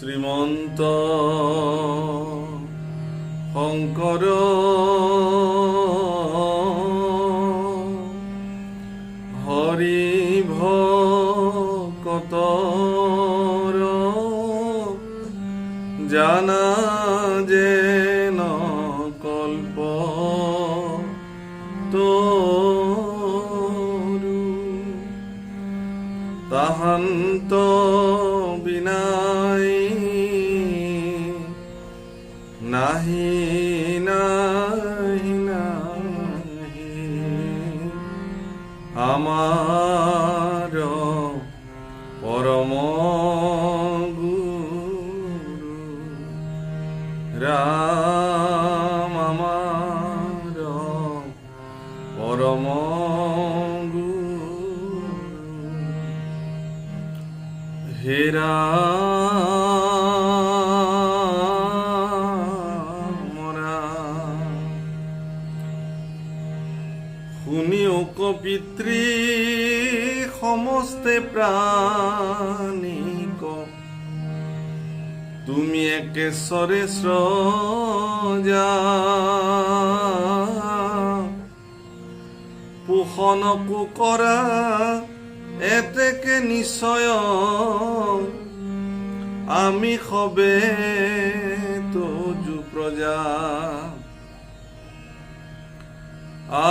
শ্ৰীমন্ত শংকৰ হৰি ভকতৰ জানা যেন কল্প তৰু তাহান্ত বিনাই নাহি নাহি নাহি আমাৰ পৰম গুৰু ৰাম আমাৰ পৰম গুৰু হে শুনিওক পিতৃ সমস্তে প্ৰাণীক তুমি একেশ্বৰে স্ৰজা পোষণকো কৰা এতেকে নিশ্চয় আমি সবে তজু প্ৰজা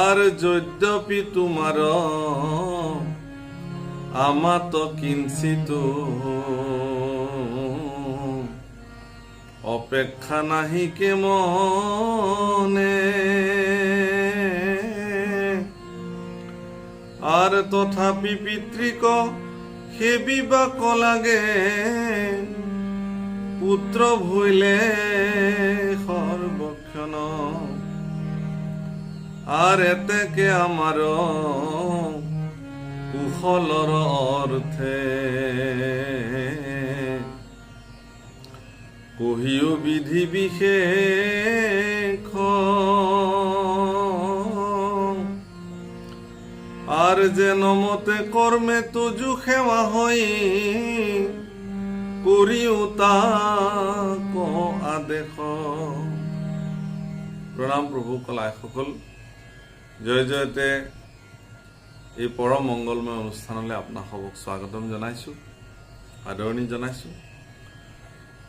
আর যদ্যপি তোমার আমাত কিঞ্চিত অপেক্ষা নাহি কে মনে আর তথাপি পিতৃক সেবিবাক লাগে পুত্র ভইলে সর্বক্ষণ আর এতেকে আমার কুশলর অর্থে কহিও বিধি বিশেষ আর যে নমতে কর্মে তুজু সেৱা হই কৰিও তাক আদেশ। প্ৰণাম প্ৰভু কলাই সকল জয় জয়তে এই পৰম মংগলময় অনুষ্ঠানলৈ আপোনাক সবক স্বাগতম জনাইছোঁ, আদৰণি জনাইছোঁ।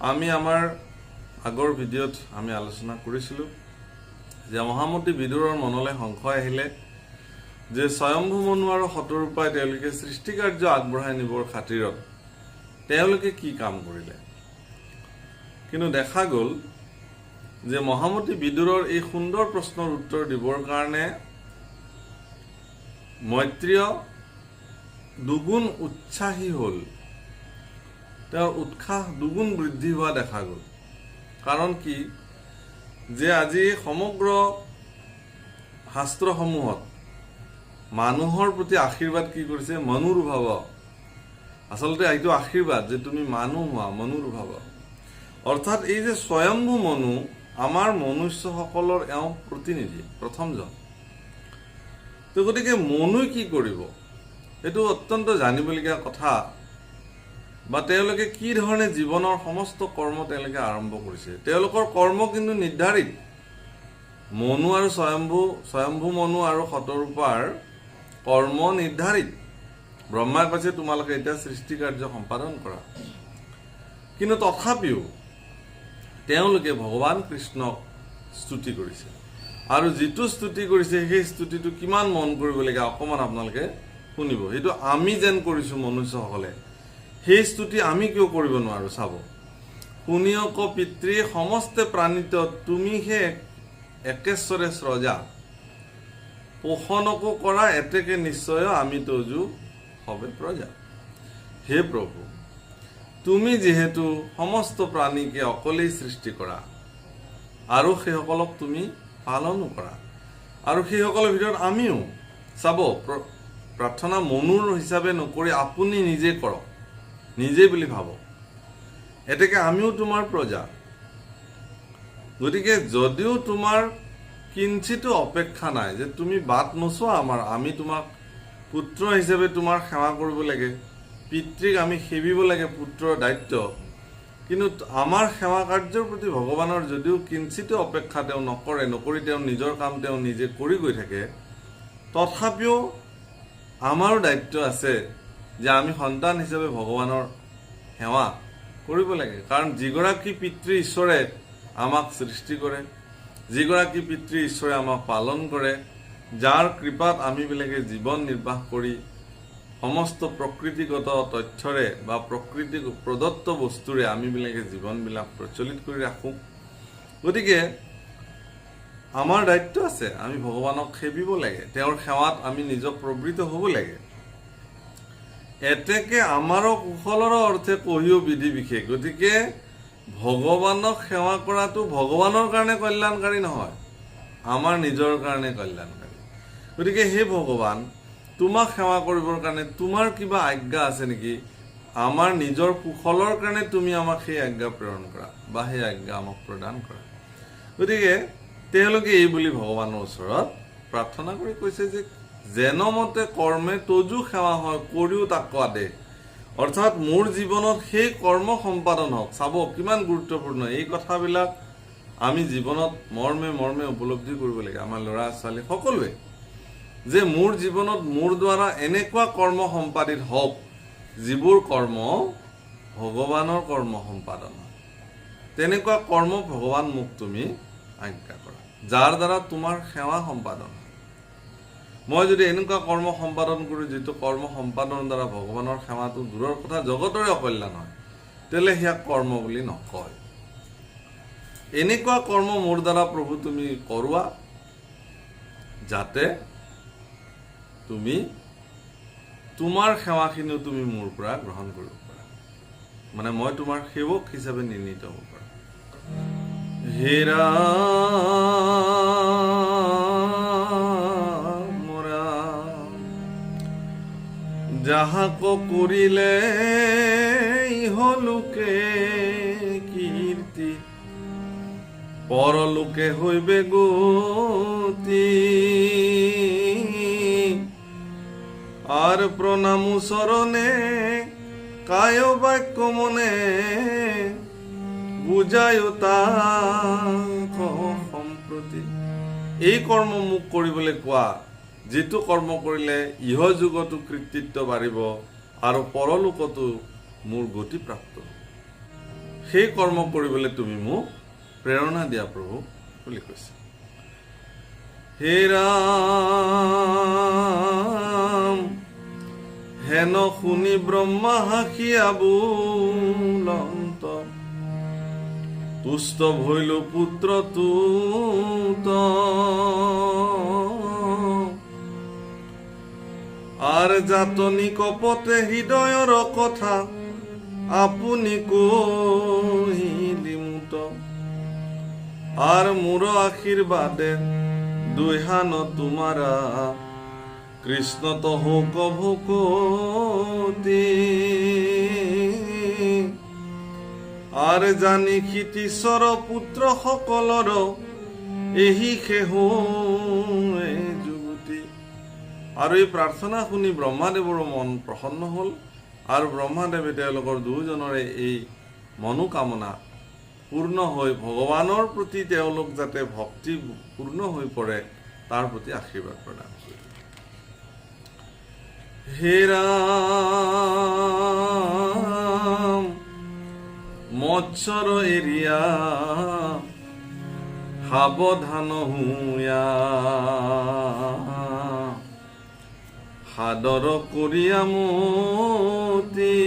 আমি আমাৰ আগৰ ভিডিঅ'ত আমি আলোচনা কৰিছিলোঁ যে মহামতী বিদুৰৰ মনলৈ সংশয় আহিলে যে স্বয়ম্ভু মনু আৰু শতৰূপাই তেওঁলোকে সৃষ্টি কাৰ্য আগবঢ়াই নিবৰ খাতিৰত তেওঁলোকে কি কাম কৰিলে। কিন্তু দেখা গ'ল যে মহামতী বিদুৰৰ এই সুন্দৰ প্ৰশ্নৰ উত্তৰ দিবৰ কাৰণে মৈত্ৰেয় দুগুণ উৎসাহী হ'ল, তেওঁৰ উৎসাহ দুগুণ বৃদ্ধি হোৱা দেখা গ'ল। কাৰণ কি যে আজি সমগ্ৰ শাস্ত্ৰসমূহত মানুহৰ প্ৰতি আশীৰ্বাদ কি কৰিছে? মনুৰ্ভাৱ। আচলতে এইটো আশীৰ্বাদ যে তুমি মানুহ হোৱা, মনুৰ্ভাৱ। অৰ্থাৎ এই যে স্বয়ম্ভু মনু আমাৰ মনুষ্যসকলৰ এওঁ প্ৰতিনিধি, প্ৰথমজন। তো গতিকে মনুই কি কৰিব এইটো অত্যন্ত জানিবলগীয়া কথা, বা তেওঁলোকে কি ধৰণে জীৱনৰ সমস্ত কৰ্ম তেওঁলোকে আৰম্ভ কৰিছে। তেওঁলোকৰ কৰ্ম কিন্তু নিৰ্ধাৰিত। মনু আৰু স্বয়ম্ভু মনু আৰু শতৰূপাৰ কৰ্ম নিৰ্ধাৰিত। ব্ৰহ্মাই কৈছে তোমালোকে এতিয়া সৃষ্টি কাৰ্য সম্পাদন কৰা। কিন্তু তথাপিও তেওঁলোকে ভগৱান কৃষ্ণক স্তুতি কৰিছে, আৰু যিটো স্তুতি কৰিছে সেই স্তুতিটো কিমান মন কৰিবলগীয়া অকণমান আপোনালোকে শুনিব। সেইটো আমি যেন কৰিছোঁ মনুষ্যসকলে, সেই স্তুতি আমি কিয় কৰিব নোৱাৰো চাব। শুনিওক পিতৃ সমস্তে প্ৰাণিত তুমিহে একেশ্বৰে স্ৰজা পোষণকো কৰা এতেকে নিশ্চয় আমি তজু সবে প্ৰজা। হে প্ৰভু, তুমি যিহেতু সমস্ত প্ৰাণীকে অকলেই সৃষ্টি কৰা আৰু সেইসকলক তুমি পালনো কৰা, আৰু সেইসকলৰ ভিতৰত আমিও চাব প্ৰাৰ্থনা মনুৰ হিচাপে নকৰি আপুনি নিজে কৰক, নিজে বুলি ভাবক। এতেকে আমিও তোমাৰ প্ৰজা। গতিকে যদিও তোমাৰ কিঞ্চিতো অপেক্ষা নাই যে তুমি বাট নোচোৱা আমি তোমাক পুত্ৰ হিচাপে তোমাৰ সেৱা কৰিব লাগে, পিতৃক আমি সেবিব লাগে, পুত্ৰৰ দায়িত্ব। কিন্তু আমাৰ সেৱা কাৰ্যৰ প্ৰতি ভগৱানৰ যদিও কিঞ্চিত অপেক্ষা তেওঁ নকৰি তেওঁ নিজৰ কাম তেওঁ নিজে কৰি গৈ থাকে, তথাপিও আমাৰো দায়িত্ব আছে যে আমি সন্তান হিচাপে ভগৱানৰ সেৱা কৰিব লাগে। কাৰণ যিগৰাকী পিতৃ ঈশ্বৰে আমাক সৃষ্টি কৰে, যিগৰাকী পিতৃ ঈশ্বৰে আমাক পালন কৰে, যাৰ কৃপাত আমিবিলাকে জীৱন নিৰ্বাহ কৰি সমস্ত প্ৰকৃতিগত তথ্যৰে বা প্ৰকৃতি প্ৰদত্ত বস্তুৰে আমিবিলাকে জীৱনবিলাক প্ৰচলিত কৰি ৰাখোঁ। গতিকে আমাৰ দায়িত্ব আছে, আমি ভগৱানক সেবিব লাগে, তেওঁৰ সেৱাত আমি নিজক প্ৰবৃত্ত হ'ব লাগে। এতেকে আমাৰো কুশলৰ অৰ্থে কহিও বিধি বিশেষ। গতিকে ভগৱানক সেৱা কৰাটো ভগৱানৰ কাৰণে কল্যাণকাৰী নহয়, আমাৰ নিজৰ কাৰণে কল্যাণকাৰী। গতিকে হে ভগৱান, তোমাক সেৱা কৰিবৰ কাৰণে তোমাৰ কিবা আজ্ঞা আছে নেকি? আমাৰ নিজৰ কুশলৰ কাৰণে তুমি আমাক সেই আজ্ঞা প্ৰেৰণ কৰা বা সেই আজ্ঞা আমাক প্ৰদান কৰা। গতিকে তেওঁলোকে এই বুলি ভগৱানৰ ওচৰত প্ৰাৰ্থনা কৰি কৈছে যে যেনমতে কৰ্মে তজু সেৱা হয় কৰিও তাক কোৱা দে। অৰ্থাৎ মোৰ জীৱনত সেই কৰ্ম সম্পাদন হওক। চাব কিমান গুৰুত্বপূৰ্ণ এই কথাবিলাক আমি জীৱনত মৰ্মে মৰ্মে উপলব্ধি কৰিব লাগে, আমাৰ ল'ৰা ছোৱালী সকলোৱে, যে মোৰ জীৱনত মোৰ দ্বাৰা এনেকুৱা কৰ্ম সম্পাদিত হওক যিবোৰ কৰ্ম ভগৱানৰ কৰ্ম সম্পাদন হয়। তেনেকুৱা কৰ্ম ভগৱান মোক তুমি আজ্ঞা কৰা, যাৰ দ্বাৰা তোমাৰ সেৱা সম্পাদন হয়। মই যদি এনেকুৱা কৰ্ম সম্পাদন কৰোঁ যিটো কৰ্ম সম্পাদনৰ দ্বাৰা ভগৱানৰ সেৱাটো দূৰৰ কথা জগতৰে অকল্যাণ হয়, তেতিয়াহ'লে সেয়া কৰ্ম বুলি নকয়। এনেকুৱা কৰ্ম মোৰ দ্বাৰা প্ৰভু তুমি কৰোৱা যাতে তুমি তোমাৰ সেৱাখিনিও তুমি মোৰ পৰা গ্ৰহণ কৰিব পাৰা, মানে মই তোমাৰ সেৱক হিচাপে নিৰ্ণীত হ'ব পাৰোঁ। হে ৰাম যাহাক কৰিলে ইহলোকে কীৰ্তি, পৰলোকে হইবে গতি। আৰ প্ৰণাম চৰণে কায় বাক্য মনে বুঝায় তাক সম্প্ৰতি। এই কৰ্ম মোক কৰিবলৈ কোৱা, যিটো কৰ্ম কৰিলে ইহ যুগতো কৃতিত্ব বাঢ়িব আৰু পৰলোকতো মোৰ গতি প্ৰাপ্ত হ'ব। সেই কৰ্ম কৰিবলৈ তুমি মোক প্ৰেৰণা দিয়া প্ৰভু বুলি কৈছে। হে ৰাম হেন শুনি ব্ৰহ্মা হাসিয়া বুলন্ত, তুষ্ট ভৈল পুত্ৰ তুত। আৰ জাতনি কপতে হৃদয়ৰ কথা আপুনি কহিলি মুত। আৰ মোৰ আশীৰ্বাদে দুইহান তোমাৰা কৃষ্ণ তো হোক ভকতি। আৰ জানি ক্ষিতীশ্বৰ পুত্ৰ সকলৰ এহি সেহ যুগতি। আৰু এই প্ৰাৰ্থনা শুনি ব্ৰহ্মাদেৱৰো মন প্ৰসন্ন হ'ল, আৰু ব্ৰহ্মাদেৱে তেওঁলোকৰ দুজনৰে এই মনোকামনা পূৰ্ণ হৈ ভগৱানৰ প্ৰতি তেওঁলোক যাতে ভক্তি পূৰ্ণ হৈ পৰে তাৰ প্ৰতি আশীৰ্বাদ প্ৰদান কৰিলে। হে ৰাম মৎসৰ এৰিয়া সাৱধান হুয়া, সাদৰ কৰিয়া মতি।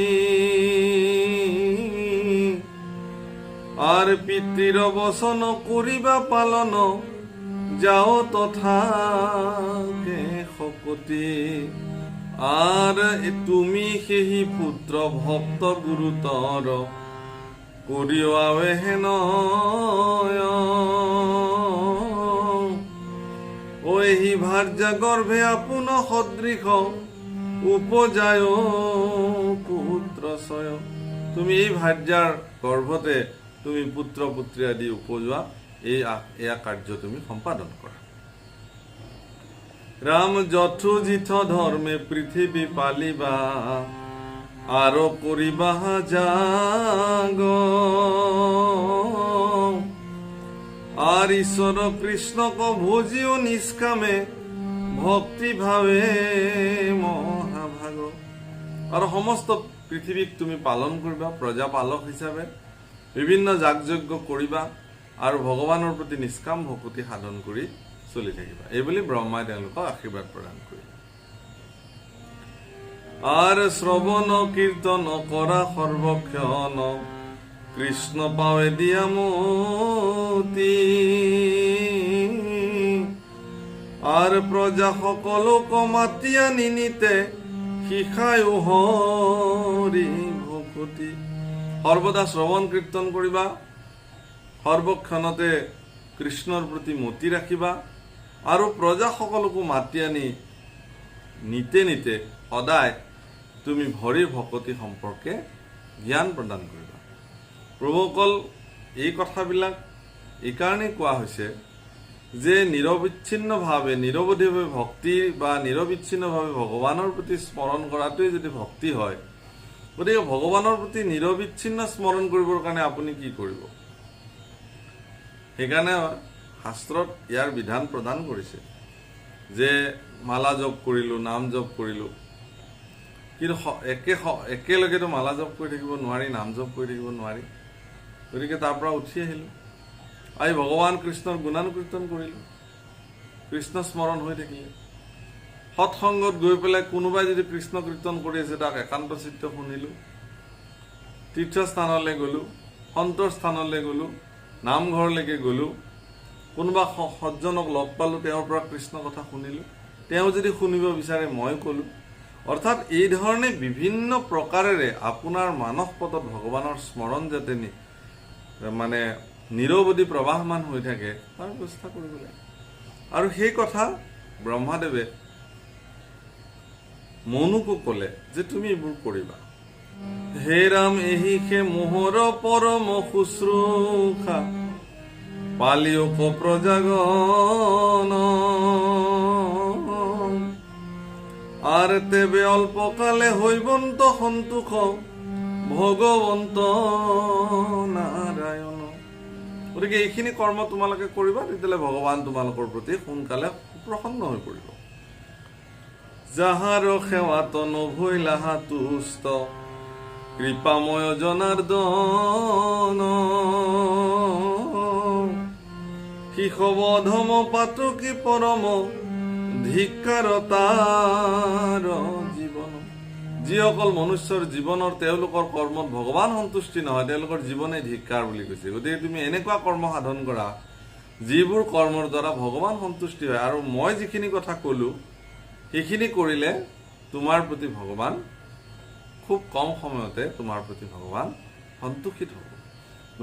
আৰ পিতৃৰ বচন কৰিবা পালন যাও তথা শকতি। আৰ তুমি সেই পুত্ৰ ভক্ত গুৰুতৰ কৰিও আৱে হেন ওহি ভাৰ্যা গৰ্ভে আপোন সদৃশ উপজায় পুত্ৰশয়। তুমি এই ভাৰ্যাৰ গৰ্ভতে তুমি পুত্ৰ পুত্ৰী আদি উপজোৱা, এয়া কাৰ্য তুমি সম্পাদন কৰা। ৰাম যথোজিত ধৰ্মে পৃথিৱী পালিবা, আর করিবা জাগ আর ঈশ্বর কৃষ্ণক ভোজিও নিষ্কামে ভক্তি ভাবে মহাভাগ। আর সমস্ত পৃথিবীক তুমি পালন কৰিবা প্ৰজাপালক হিচাপে, বিভিন্ন যাগযজ্ঞ কৰিবা আৰু ভগৱানৰ প্ৰতি নিষ্কাম ভক্তি সাধন কৰি চলি থাকিবা। এইবুলি ব্ৰহ্মাই তেওঁলোকক আশীৰ্বাদ প্ৰদান কৰিলে। আর শ্রবণ কীর্তন করা সর্বক্ষণ কৃষ্ণ পাবে দিয়া মতি। আর প্রজা সকলক মাতিয়া নিনিতে শিখায়ো হরি ভকতি। সর্বদা শ্রবণ কীর্তন করিবা, সর্বক্ষণতে কৃষ্ণৰ প্ৰতি মতি ৰাখিবা আৰু প্ৰজা সকলকো মাতি আনি নিতে নিতে সদায় তুমি হৰিৰ ভকতি সম্পৰ্কে জ্ঞান প্ৰদান কৰিবা। প্ৰভুসকল, এই কথাবিলাক এইকাৰণেই কোৱা হৈছে যে নিৰবিচ্ছিন্নভাৱে নিৰৱধিভাৱে ভক্তি বা নিৰবিচ্ছিন্নভাৱে ভগৱানৰ প্ৰতি স্মৰণ কৰাটোৱেই যদি ভক্তি হয়, গতিকে ভগৱানৰ প্ৰতি নিৰবিচ্ছিন্ন স্মৰণ কৰিবৰ কাৰণে আপুনি কি কৰিব? সেইকাৰণে শাস্ত্ৰত ইয়াৰ বিধান প্ৰদান কৰিছে যে মালা জপ কৰিলোঁ, নাম জপ কৰিলোঁ, কিন্তু একেলগেতো মালা জপ কৰি থাকিব নোৱাৰি, নাম জপ কৰি থাকিব নোৱাৰি। গতিকে তাৰ পৰা উঠি আহিলোঁ, আহি ভগৱান কৃষ্ণৰ গুণানুকীৰ্তন কৰিলোঁ, কৃষ্ণ স্মৰণ হৈ থাকিলে। সৎসংগত গৈ পেলাই কোনোবাই যদি কৃষ্ণ কীৰ্তন কৰি আছে তাক একান্ত চিত্ত শুনিলোঁ, তীৰ্থস্থানলৈ গ'লোঁ, সন্তৰ স্থানলৈ গ'লোঁ, নামঘৰলৈকে গ'লোঁ, কোনোবা সজ্জনক লগ পালোঁ, তেওঁৰ পৰা কৃষ্ণ কথা শুনিলোঁ, তেওঁ যদি শুনিব বিচাৰে মই ক'লোঁ। অৰ্থাৎ এই ধৰণে বিভিন্ন প্ৰকাৰেৰে আপোনাৰ মানস পটত ভগৱানৰ স্মৰণ যাতে মানে নিৰৱধি প্ৰবাহমান হৈ থাকে তাৰ ব্যৱস্থা কৰিব লাগে। আৰু সেই কথা ব্ৰহ্মাদেৱে মনুকো ক'লে যে তুমি এইবোৰ কৰিবা। হে ৰাম এহিকে মোহৰ পৰম শুশ্ৰূষা পালিওক প্ৰজাগণ আৰ তেবে অল্পকালে হইবন্ত সন্তোষ ভগৱন্ত নাৰায়ণ। গতিকে এইখিনি কৰ্ম তোমালোকে কৰিবা, তেতিয়াহ'লে ভগৱান তোমালোকৰ প্ৰতি সোনকালে প্ৰসন্ন হৈ পৰিব। যাহাৰ সেৱাত নভৈলাহা তুষ্ট কৃপাময় জনাৰ্দন শিশৱ ধম পাতকী পৰম ধিক্কাৰতাৰ জীৱন। যিসকল মনুষ্যৰ জীৱনৰ তেওঁলোকৰ কৰ্মত ভগৱান সন্তুষ্টি নহয়, তেওঁলোকৰ জীৱনে ধিক্কাৰ বুলি কৈছে। গতিকে তুমি এনেকুৱা কৰ্ম সাধন কৰা যিবোৰ কৰ্মৰ দ্বাৰা ভগৱান সন্তুষ্টি হয়। আৰু মই যিখিনি কথা ক'লোঁ সেইখিনি কৰিলে তোমাৰ প্ৰতি ভগৱান খুব কম সময়তে তোমাৰ প্ৰতি ভগৱান সন্তুষ্টিত হ'ব।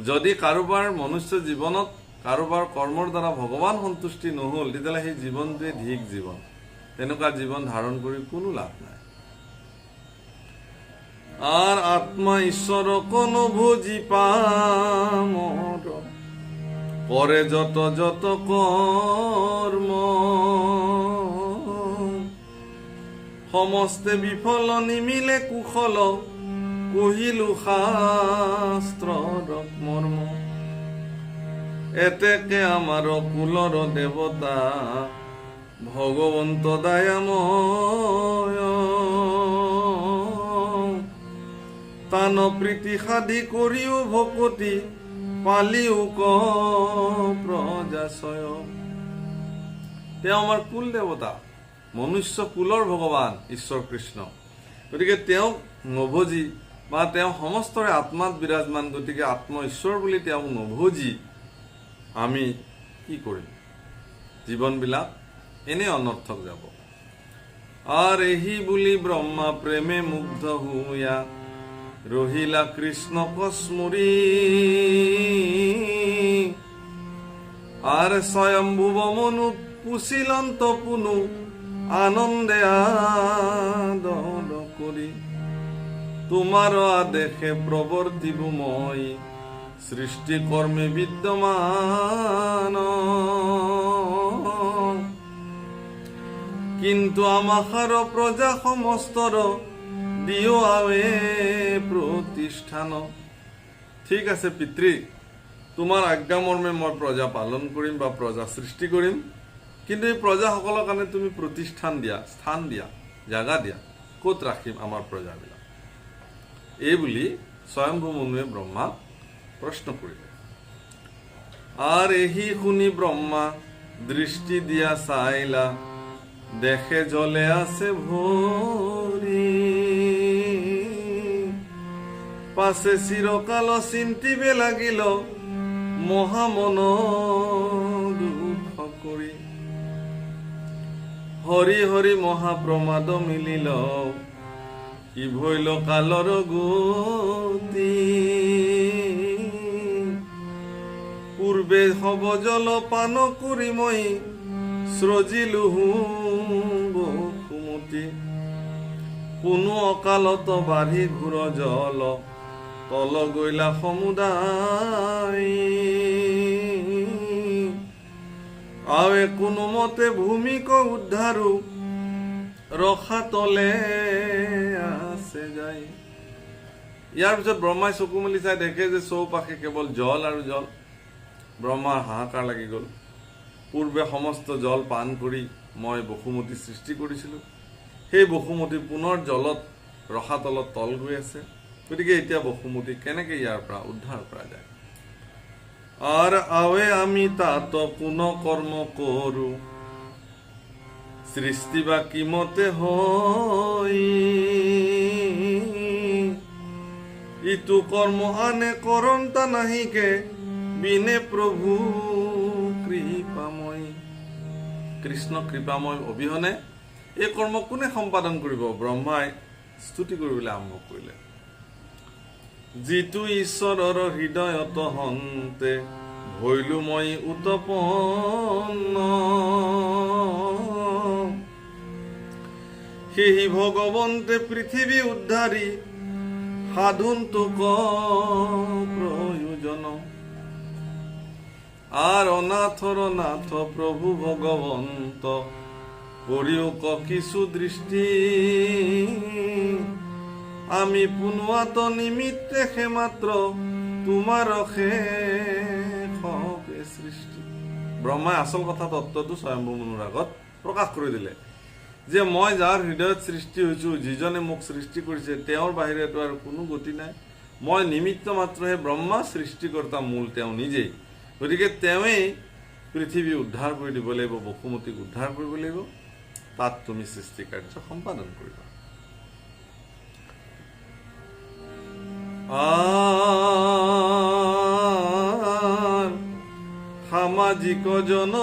যদি কাৰোবাৰ মনুষ্য জীৱনত কাৰোবাৰ কৰ্মৰ দ্বাৰা ভগৱান সন্তুষ্টি নহ'ল, তেতিয়াহ'লে সেই জীৱনটোৱে ধিক জীৱন। তেনেকুৱা জীৱন ধাৰণ কৰি কোনো লাভ নাই। আর আত্মা ঈশ্বর কোন ভোজি পামর করে যত যত কর্ম সমস্তে বিফল নিমিলে কুশল কহিলু শাস্ত্রর মর্ম। এতেকে আমার কুলর দেবতা ভগবন্ত দয়াময় তান প্রীতি সাধি করিও ভকতি পালিও প্ৰজাশয়। তেওঁ আমাৰ কুল দেৱতা, মনুষ্য কুলৰ ভগৱান ঈশ্বৰ কৃষ্ণ। গতিকে তেওঁক নভজি বা তেওঁ সমস্তৰে আত্মাত বিৰাজমান, গতিকে আত্ম ঈশ্বৰ বুলি তেওঁক নভজি আমি কি কৰিম? জীৱনবিলাক এনে অনৰ্থক যাব। আর এহি বুলি ব্রহ্মা প্রেমে মুগ্ধ হুয়া রহিলা কৃষ্ণ কসমুরি। আর স্বয়ম্ভুব মনু পুষিলন্ত পুনু আনন্দে আদর করি। তোমার আদেশে প্রবর্তিব মই সৃষ্টি কর্মে বিদ্যমান। কিন্তু আমাহার প্রজা সমস্তর দিও আৱে প্ৰতিষ্ঠান। ঠিক আছে পিতৃ, তোমাৰ আজ্ঞা মৰ্মে মই প্ৰজা পালন কৰিম বা প্ৰজা সৃষ্টি কৰিম, কিন্তু এই প্ৰজাসকলৰ কাৰণে তুমি প্ৰতিষ্ঠান দিয়া, স্থান দিয়া, জাগা দিয়া, ক'ত ৰাখিম আমাৰ প্ৰজাবিলাক? এই বুলি স্বয়ম্ভু মনুৱে ব্ৰহ্মাক প্ৰশ্ন কৰিলে। আর এহি শুনি ব্রহ্মা দৃষ্টি দিয়া চাইলা, দেখে জলে আছে ভরি। পাছে চিরকাল চিন্তিবে লাগিল, মহামন দুঃখ করি। হরি হরি মহাপ্রমাদ মিলিল, কি ভইল কালর গতি। পূর্বে হব জল পান করি মই, স্রজিলুহু বসুমতি। কোনো অকালত বাঢ়ি ঘূৰ জল, তল গৈলা সমুদায়। আৱে কোনো মতে ভূমিক উদ্ধাৰো, ৰখা তলে আছে যায়। ইয়াৰ পিছত ব্ৰহ্মাই চকু মেলি চাই দেখে যে চৌপাশে কেৱল জল আৰু জল। ব্ৰহ্মাৰ হাহাকাৰ লাগি গ'ল। পূৰ্বে সমস্ত জল পান কৰি মই বসুমতী সৃষ্টি কৰিছিলোঁ, সেই বসুমতী পুনৰ জলত ৰসাতলত তল গৈ আছে। গতিকে এতিয়া বসুমতী কেনেকে ইয়াৰ পৰা উদ্ধাৰ কৰা যায়? আৰ আৱে আমি তাত কোন কৰ্ম কৰো, সৃষ্টি বা কিমতে হয়। ইটো কৰ্ম আনে কৰন্তা নাহিকে, বিনে প্ৰভু কৃপাময়। কৃষ্ণ কৃপাময় অবিহনে এই কৰ্ম কোনে সম্পাদন কৰিব? ব্ৰহ্মাই স্তুতি কৰিবলৈ আৰম্ভ কৰিলে। যিটো ঈশ্বৰৰ হৃদয়ত হন্তে, ভৈলো মই উৎপন্ন। সেই ভগৱন্তে পৃথিৱী উদ্ধাৰী, সাধুন্তক প্ৰয়োজন। আৰ অনাথৰ নাথ প্ৰভু ভগবন্ত, কৰিওক কিছু দৃষ্টি। আমি পুনৱাত নিমিত্তে সে মাত্ৰ, তোমাৰ হবে সৃষ্টি। ব্ৰহ্মাই আচল কথা তত্ত্বটো স্বয়ম্ভু মনুৰ আগত প্ৰকাশ কৰি দিলে যে মই যাৰ হৃদয়ত সৃষ্টি হৈছো, যিজনে মোক সৃষ্টি কৰিছে, তেওঁৰ বাহিৰেতো আৰু কোনো গতি নাই। মই নিমিত্ত মাত্ৰহে, ব্ৰহ্মা সৃষ্টিকৰ্তা মূল তেওঁ নিজেই। গতিকে তেওঁৱেই পৃথিৱী উদ্ধাৰ কৰি দিব লাগিব, বসুমতীক উদ্ধাৰ কৰিব লাগিব। তাত তুমি সৃষ্টি কাৰ্য সম্পাদন কৰিবা। সামাজিক জন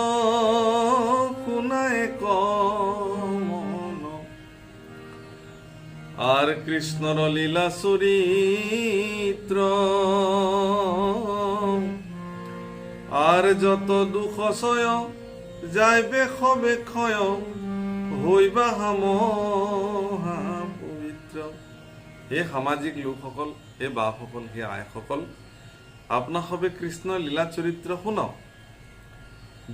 শুনায় কমন, আৰ কৃষ্ণৰ লীলা চৰিত্ৰ। আৰ যত দুখ সয়, যাইবে সবে ক্ষয়, হইবা হামহা পবিত্ৰ। হে সামাজিক লোকসকল, হে বাপসকল, হে আইসকল, আপনা সবে কৃষ্ণৰ লীলা চৰিত্ৰ শুনক।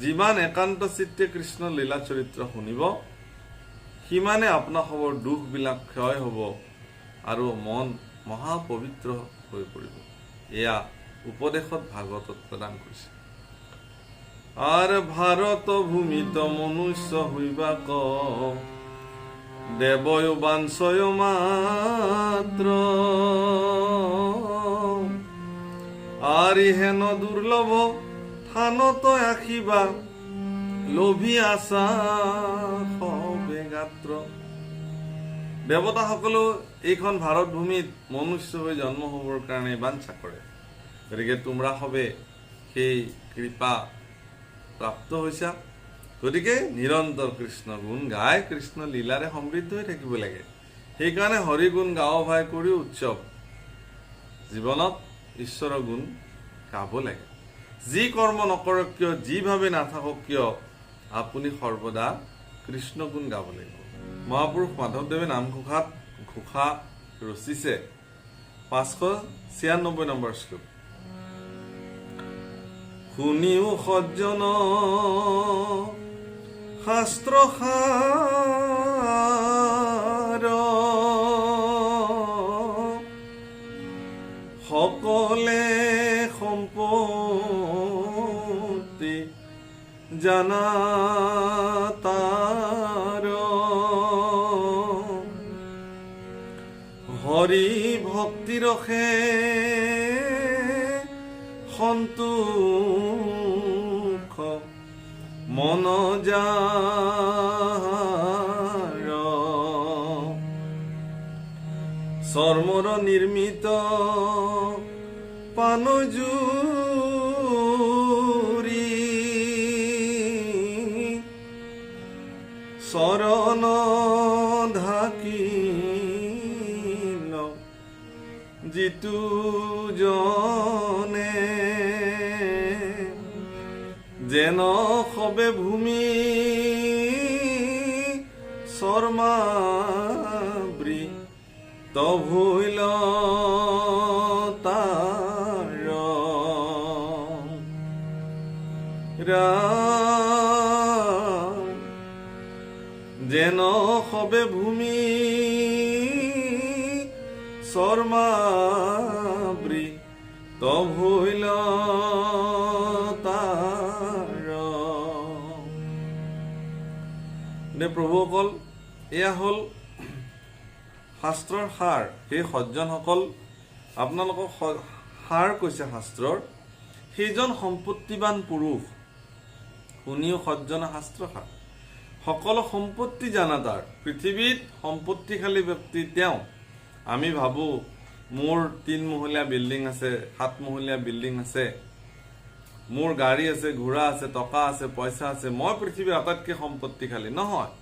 যিমান একান্ত চিত্তে কৃষ্ণৰ লীলা চৰিত্ৰ শুনিব, সিমানে আপনা সবৰ দুখবিলাক ক্ষয় হ'ব আৰু মন মহাপবিত্ৰ হৈ পৰিব। এয়া উপদেশত ভাগৱতত প্ৰদান কৰিছে। আৰ ভাৰত ভূমিত মনুষ্য হইবা ক, দেবয় বাঞ্ছয় মাত্ৰ। আৰ হেন দুৰ্লভ থানত আখিবা, লোভী আশা হবে গাত্ৰ। দেৱতাসকলেও এইখন ভাৰত ভূমিত মনুষ্য হৈ জন্ম হ'বৰ কাৰণে বাঞ্ছা কৰে। গতিকে তোমৰা হবে সেই কৃপা প্ৰাপ্ত হৈছা। গতিকে নিৰন্তৰ কৃষ্ণ গুণ গাই কৃষ্ণ লীলাৰে সমৃদ্ধ হৈ থাকিব লাগে। সেইকাৰণে হৰি গুণ গাও ভাই কৰি উৎসৱ, জীৱনত ঈশ্বৰৰ গুণ গাব লাগে। যি কৰ্ম নকৰক কিয়, যিভাৱে নাথাকক কিয়, আপুনি সৰ্বদা কৃষ্ণ গুণ গাব লাগিব। মহাপুৰুষ মাধৱদেৱে নামঘোষাত ঘোষা ৰচিছে 596 নম্বৰ শ্লোক। শুনিও সজ্জন শাস্ত্ৰ সাৰ, সকলে সম্পত্তি জানা তাৰ হৰি ভক্তি ৰখে সন্তোষ মন যাৰ চৰ্মৰ নিৰ্মিত পানজুৰি চৰণ ঢাকিল যিটো জনে যেন সবে ভূমি শৰ্মাবৃ তভৈল তাৰ যেন সবে ভূমি শৰ্মাবৃ তভৈল তাৰ প্ৰভুসকল, এয়া হ'ল শাস্ত্ৰৰ সাৰ। সেই সজ্জনসকল আপোনালোকক সাৰ কৈছে শাস্ত্ৰৰ, সেইজন সম্পত্তিবান পুৰুষ শুনিও সজ্জন শাস্ত্ৰ সাৰ। সকলো সম্পত্তি জানা তাৰ। পৃথিৱীত সম্পত্তিশালী ব্যক্তি তেওঁ। আমি ভাবোঁ মোৰ 3 মহলীয়া বিল্ডিং আছে, 7 মহলীয়া বিল্ডিং আছে, মোৰ গাড়ী আছে, ঘোঁৰা আছে, টকা আছে, পইচা আছে, মই পৃথিৱীৰ আটাইতকৈ সম্পত্তিশালী। নহয়,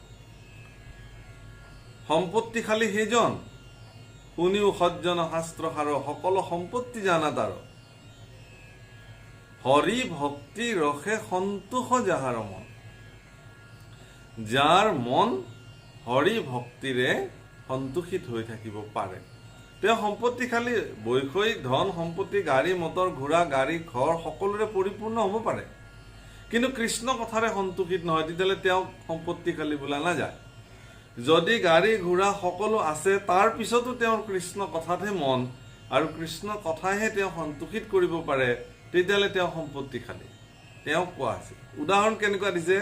সম্পত্তিশালী সেইজন শুনিও সজ্জন শাস্ত্ৰ সাৰ সকলো সম্পত্তি জানা তাৰ হৰি ভক্তি ৰখে সন্তোষ যাহাৰ মন। যাৰ মন হৰি ভক্তিৰে সন্তোষিত হৈ থাকিব পাৰে, তেওঁ সম্পত্তিশালী, বৈষয়িক ধন সম্পত্তি, গাড়ী মটৰ, ঘোঁৰা, গাড়ী, ঘৰ সকলোৰে পৰিপূৰ্ণ হ'ব পাৰে, কিন্তু কৃষ্ণ কথাৰে সন্তোষিত নহয়, তেতিয়াহ'লে তেওঁক সম্পত্তিশালী বোলা নাযায়। যদি গাড়ী ঘোঁৰা সকলো আছে, তাৰ পিছতো তেওঁৰ কৃষ্ণ কথাতহে মন আৰু কৃষ্ণ কথাহে তেওঁ সন্তোষিত কৰিব পাৰে, তেতিয়াহ'লে তেওঁ সম্পত্তিশালী। তেওঁক কোৱা হৈছে। উদাহৰণ কেনেকুৱা দিছে,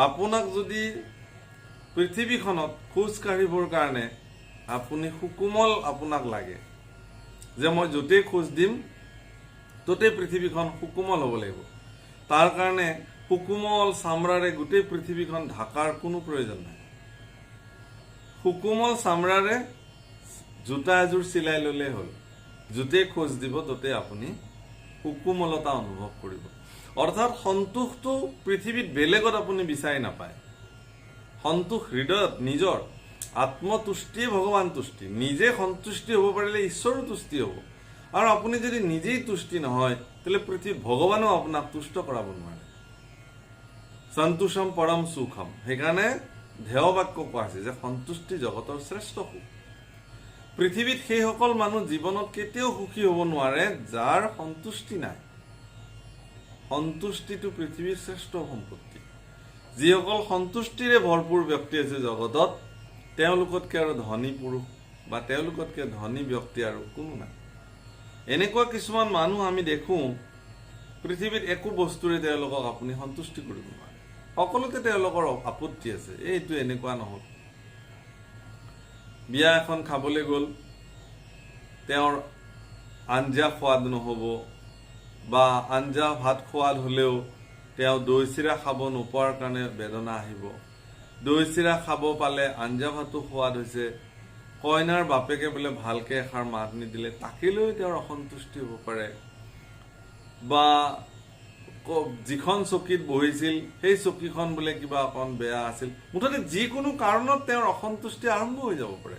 আপোনাক যদি পৃথিৱীখনত খোজ কাঢ়িবৰ কাৰণে আপুনি সুকোমল আপোনাক লাগে, যে মই য'তেই খোজ দিম ত'তেই পৃথিৱীখন সুকোমল হ'ব লাগিব, তাৰ কাৰণে সুকোমল চামৰাৰে গোটেই পৃথিৱীখন ঢাকাৰ কোনো প্ৰয়োজন নাই। সুকোমল চামৰাৰে জোতা এযোৰ চিলাই ল'লেই হ'ল, য'তেই খোজ দিব ত'তেই আপুনি সুকোমলতা অনুভৱ কৰিব। অৰ্থাৎ সন্তোষটো পৃথিৱীত বেলেগত আপুনি বিচাৰি নাপায়। সন্তোষ হৃদয়ত নিজৰ আত্মতুষ্টিয়ে ভগৱান তুষ্টি। নিজে সন্তুষ্টি হ'ব পাৰিলে ঈশ্বৰো তুষ্টি হ'ব। আৰু আপুনি যদি নিজেই তুষ্টি নহয়, তেতিয়াহ'লে পৃথিৱীত ভগৱানেও আপোনাক তুষ্ট কৰাব নোৱাৰে। সন্তোষম পৰম সুখম। সেইকাৰণে ধেয় বাক্য কোৱা হৈছে যে সন্তুষ্টি জগতৰ শ্ৰেষ্ঠ সুখ। পৃথিৱীত সেইসকল মানুহ জীৱনত কেতিয়াও সুখী হ'ব নোৱাৰে যাৰ সন্তুষ্টি নাই। সন্তুষ্টিটো পৃথিৱীৰ শ্ৰেষ্ঠ সম্পত্তি। যিসকল সন্তুষ্টিৰে ভৰপূৰ ব্যক্তি আছে জগতত, তেওঁলোকতকৈ আৰু ধনী পুৰুষ বা তেওঁলোকতকৈ ধনী ব্যক্তি আৰু কোনো নাই। এনেকুৱা কিছুমান মানুহ আমি দেখোঁ, পৃথিৱীত একো বস্তুৰে তেওঁলোকক আপুনি সন্তুষ্টি কৰিব নোৱাৰে। সকলোতে তেওঁলোকৰ আপত্তি আছে, এইটো এনেকুৱা নহ'ল। বিয়া এখন খাবলৈ গ'ল, তেওঁৰ আঞ্জা সোৱাদ নহ'ব, বা আঞ্জা ভাত সোৱাদ হ'লেও তেওঁ দৈ চিৰা খাব নোপোৱাৰ কাৰণে বেদনা আহিব। দৈ চিৰা খাব পালে আঞ্জা ভাতো সোৱাদ হৈছে, কইনাৰ বাপেকে বোলে ভালকৈ এষাৰ মাত নিদিলে তাকে লৈ তেওঁৰ অসন্তুষ্টি হ'ব পাৰে, বা যিখন চকীত বহিছিল সেই চকীখন বোলে কিবা অকণ বেয়া আছিল। মুঠতে যিকোনো কাৰণত তেওঁৰ অসন্তুষ্টি আৰম্ভ হৈ যাব পাৰে,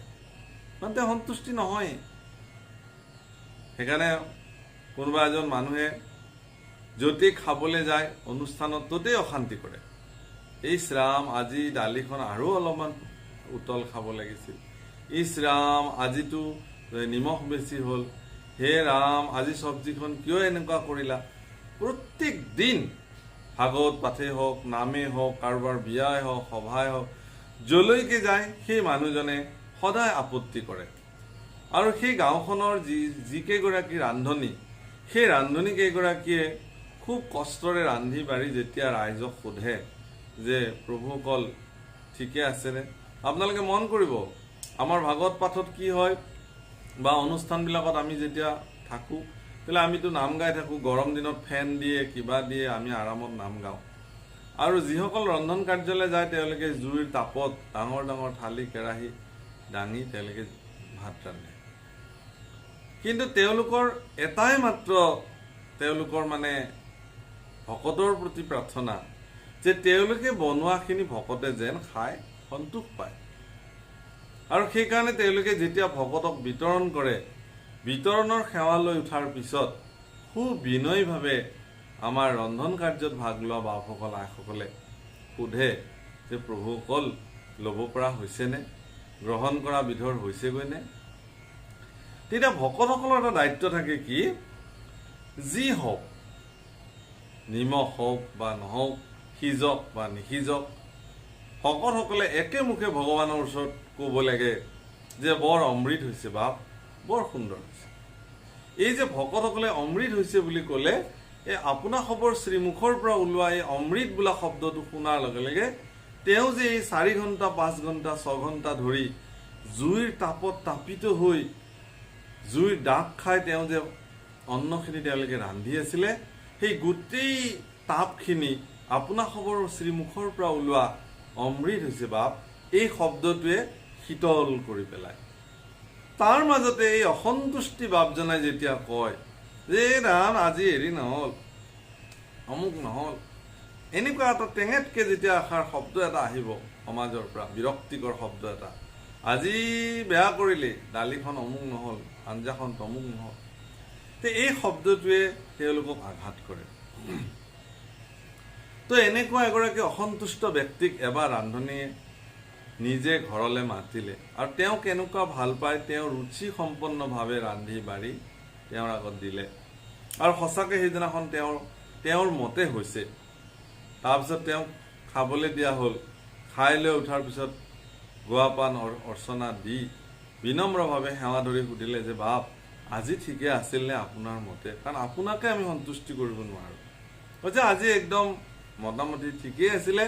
মানে তেওঁ সন্তুষ্টি নহয়। সেইকাৰণে কোনোবা এজন মানুহে য'তেই খাবলৈ যায় অনুষ্ঠানত ত'তেই অশান্তি কৰে। ইছ ৰাম, আজি দালিখন আৰু অলপমান উতল খাব লাগিছিল। ইছ ৰাম, আজিতো নিমখ বেছি হ'ল। হে ৰাম, আজি চব্জিখন কিয় এনেকুৱা কৰিলা? প্ৰত্যেক দিন ভাগৱত পাঠেই হওক, নামেই হওক, কাৰোবাৰ বিয়াই হওক, সভাই হওক, যলৈকে যায় সেই মানুহজনে সদায় আপত্তি কৰে। আৰু সেই গাঁওখনৰ যিকেইগৰাকী ৰান্ধনী, সেই ৰান্ধনীকেইগৰাকীয়ে খুব কষ্টৰে ৰান্ধি বাঢ়ি যেতিয়া ৰাইজক সোধে যে প্ৰভুসকল ঠিকে আছেনে, আপোনালোকে মন কৰিব আমাৰ ভাগৱত পাঠত কি হয় বা অনুষ্ঠানবিলাকত আমি যেতিয়া থাকোঁ তেতিয়াহ'লে আমিতো নাম গাই থাকোঁ, গৰম দিনত ফেন দিয়ে কিবা দিয়ে আমি আৰামত নাম গাওঁ। আৰু যিসকল ৰন্ধন কাৰ্যলৈ যায় তেওঁলোকে জুইৰ তাপত ডাঙৰ ডাঙৰ থালি কেৰাহী দাঙি তেওঁলোকে ভাত ৰান্ধে। কিন্তু তেওঁলোকৰ এটাই মাত্ৰ তেওঁলোকৰ মানে ভকতৰ প্ৰতি প্ৰাৰ্থনা যে তেওঁলোকে বনোৱাখিনি ভকতে যেন খাই সন্তোষ পায়। আৰু সেইকাৰণে তেওঁলোকে যেতিয়া ভকতক বিতৰণ কৰে, বিতৰণৰ সেৱা লৈ উঠাৰ পিছত সুবিনয়ভাৱে আমাৰ ৰন্ধন কাৰ্যত ভাগ লোৱা বাপসকল আইসকলে সোধে যে প্ৰভুসকল ল'ব পৰা হৈছেনে, গ্ৰহণ কৰা বিধৰ হৈছেগৈনে। তেতিয়া ভকতসকলৰ এটা দায়িত্ব থাকে কি, যি হওক, নিমখ হওক বা নহওক, সিজক বা নিসিজক, ভকতসকলে একেমুখে ভগৱানৰ ওচৰত ক'ব লাগে যে বৰ অমৃত হৈছে বাপ, বৰ সুন্দৰ হৈছে। এই যে ভকতসকলে অমৃত হৈছে বুলি ক'লে, এই আপোনাসৱৰ শ্ৰীমুখৰ পৰা ওলোৱা এই অমৃত বোলা শব্দটো শুনাৰ লগে লগে তেওঁ যে এই 4 ঘণ্টা 5 ঘণ্টা 6 ঘণ্টা ধৰি জুইৰ তাপত তাপিত হৈ জুইৰ দাগ খাই তেওঁ যে অন্নখিনি তেওঁলোকে ৰান্ধি আছিলে, সেই গোটেই তাপখিনি আপোনাসৱৰ শ্ৰীমুখৰ পৰা ওলোৱা অমৃত হৈছে বাপ, এই শব্দটোৱে শীতল কৰি পেলায়। তাৰ মাজতে এই অসন্তুষ্টি বাপজনাই যেতিয়া কয় যে ৰাম আজি হেৰি নহ'ল, অমুক নহ'ল, এনেকুৱা এটা টেঙেতকৈ যেতিয়া এষাৰ শব্দ এটা আহিব সমাজৰ পৰা, বিৰক্তিকৰ শব্দ এটা, আজি বেয়া কৰিলে, দালিখন অমুক নহ'ল, আঞ্জাখন তমুক নহ'ল, তো এই শব্দটোৱে তেওঁলোকক আঘাত কৰে। তো এনেকুৱা এগৰাকী অসন্তুষ্ট ব্যক্তিক এবাৰ ৰান্ধনীয়ে নিজে ঘৰলৈ মাতিলে আৰু তেওঁ কেনেকুৱা ভাল পায় তেওঁ ৰুচি সম্পন্নভাৱে ৰান্ধি বাঢ়ি তেওঁৰ আগত দিলে। আৰু সঁচাকৈ সেইদিনাখন তেওঁৰ মতে হৈছে। তাৰপিছত তেওঁক খাবলৈ দিয়া হ'ল। খাই লৈ উঠাৰ পিছত গোৱাপান অৰ্চনা দি বিনম্ৰভাৱে সেৱা ধৰি সুধিলে যে বাপ আজি ঠিকে আছিল নে আপোনাৰ মতে, কাৰণ আপোনাকে আমি সন্তুষ্টি কৰিব নোৱাৰোঁ। কৈছে আজি একদম মোটামুটি ঠিকেই আছিলে,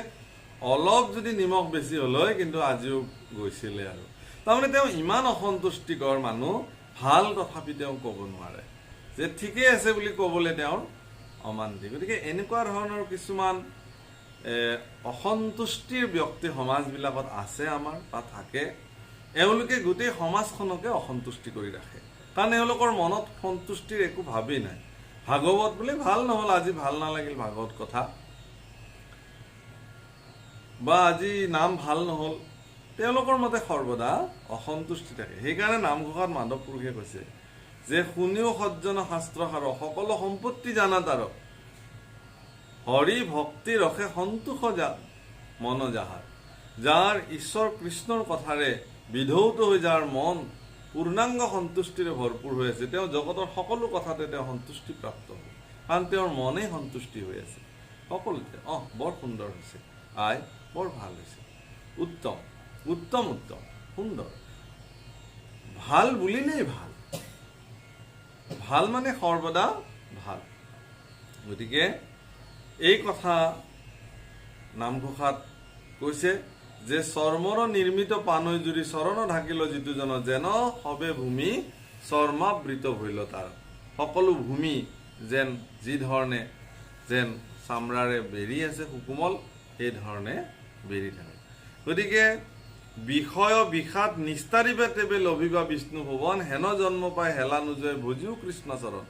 অলপ যদি নিমখ বেছি হ'ল হয় কিন্তু আজিও গৈছিলে। আৰু তাৰমানে তেওঁ ইমান অসন্তুষ্টিকৰ মানুহ, ভাল তথাপি তেওঁ ক'ব নোৱাৰে যে ঠিকেই আছে বুলি ক'বলৈ তেওঁৰ অমান্তি। গতিকে এনেকুৱা ধৰণৰ কিছুমান অসন্তুষ্টিৰ ব্যক্তি সমাজবিলাকত আছে আমাৰ বা থাকে। এওঁলোকে গোটেই সমাজখনকে অসন্তুষ্টি কৰি ৰাখে, কাৰণ এওঁলোকৰ মনত সন্তুষ্টিৰ একো ভাৱেই নাই। ভাগৱত বোলে ভাল নহ'ল, আজি ভাল নালাগিল ভাগৱত কথা, বা আজি নাম ভাল নহ'ল, তেওঁলোকৰ মতে সৰ্বদা অসন্তুষ্টি থাকে। সেইকাৰণে নামঘোষাত মাধৱ পুৰুষে কৈছে যে শুনিও সজ্জন শাস্ত্ৰসাৰ, সকলো সম্পত্তি জানা তাৰ, হৰি ভক্তি ৰখে সন্তোষ মন যাহাৰ, যাৰ ঈশ্বৰ কৃষ্ণৰ কথাৰে বিধৌত হৈ যাৰ মন পূৰ্ণাংগ সন্তুষ্টিৰে ভৰপূৰ হৈ আছে, তেওঁ জগতৰ সকলো কথাতে তেওঁ সন্তুষ্টি প্ৰাপ্ত হ'ব, কাৰণ তেওঁৰ মনেই সন্তুষ্টি হৈ আছে সকলোতে। বৰ সুন্দৰ হৈছে, আই বৰ ভাল হৈছে, উত্তম উত্তম উত্তম সুন্দৰ, ভাল বুলিলেই ভাল, ভাল মানে সৰ্বদা ভাল। গতিকে এই কথা নামঘোষাত কৈছে যে চৰ্মৰ নিৰ্মিত পানৈ জুৰি চৰণ ঢাকিল যিটো জন, যেন সবে ভূমি চৰ্মাবৃত ভৈল তাৰ, সকলো ভূমি যেন যি ধৰণে যেন চামৰাৰে বেৰি আছে সুকোমল, সেই ধৰণে বেৰি থাকে। গতিকে বিষয় বিষাদ নিস্তাৰিবে তেবে লভিবা বিষ্ণু ভৱন, হেন জন্ম পাই হেলা নোজয় ভজিও কৃষ্ণচৰণ।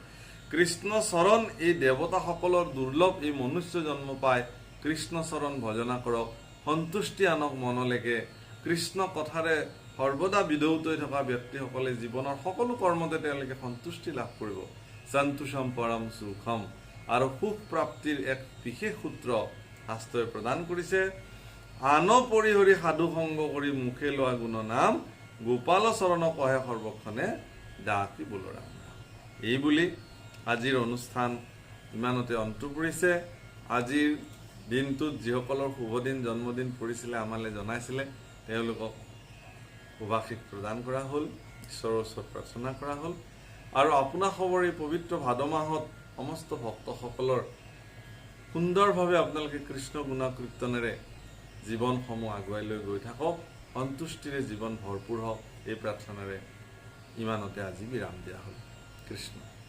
কৃষ্ণচৰণ এই দেৱতাসকলৰ দুৰ্লভ এই মনুষ্য জন্ম পায়, কৃষ্ণচৰণ ভজনা কৰক, সন্তুষ্টি আনক মনলৈকে। কৃষ্ণ কথাৰে সৰ্বদা বিধৌত হৈ থকা ব্যক্তিসকলে জীৱনৰ সকলো কৰ্মতে তেওঁলোকে সন্তুষ্টি লাভ কৰিব। সন্তোষম পৰম সুখম, আৰু সুখ প্ৰাপ্তিৰ এক বিশেষ সূত্ৰ শাস্ত্ৰই প্ৰদান কৰিছে। আন পৰিহৰি সাধু সংগ কৰি মুখে লোৱা গুণ নাম, গোপাল চৰণ কহে সৰ্বক্ষণে ডাকি বলোৰাম। এই বুলি আজিৰ অনুষ্ঠান ইমানতে অন্ত পৰিছে। আজিৰ দিনটোত যিসকলৰ শুভদিন জন্মদিন পৰিছিলে আমালৈ জনাইছিলে, তেওঁলোকক শুভাশীষ প্ৰদান কৰা হ'ল। ঈশ্বৰৰ ওচৰত প্ৰাৰ্থনা কৰা হ'ল। আৰু আপোনাসৱৰ এই পবিত্ৰ ভাদ মাহত সমস্ত ভক্তসকলৰ সুন্দৰভাৱে আপোনালোকে কৃষ্ণ গুণকীৰ্তনেৰে জীৱনসমূহ আগুৱাই লৈ গৈ থাকক, সন্তুষ্টিৰে জীৱন ভৰপূৰ হওক, এই প্ৰাৰ্থনাৰে ইমানতে আজি বিৰাম দিয়া হ'ল। কৃষ্ণ।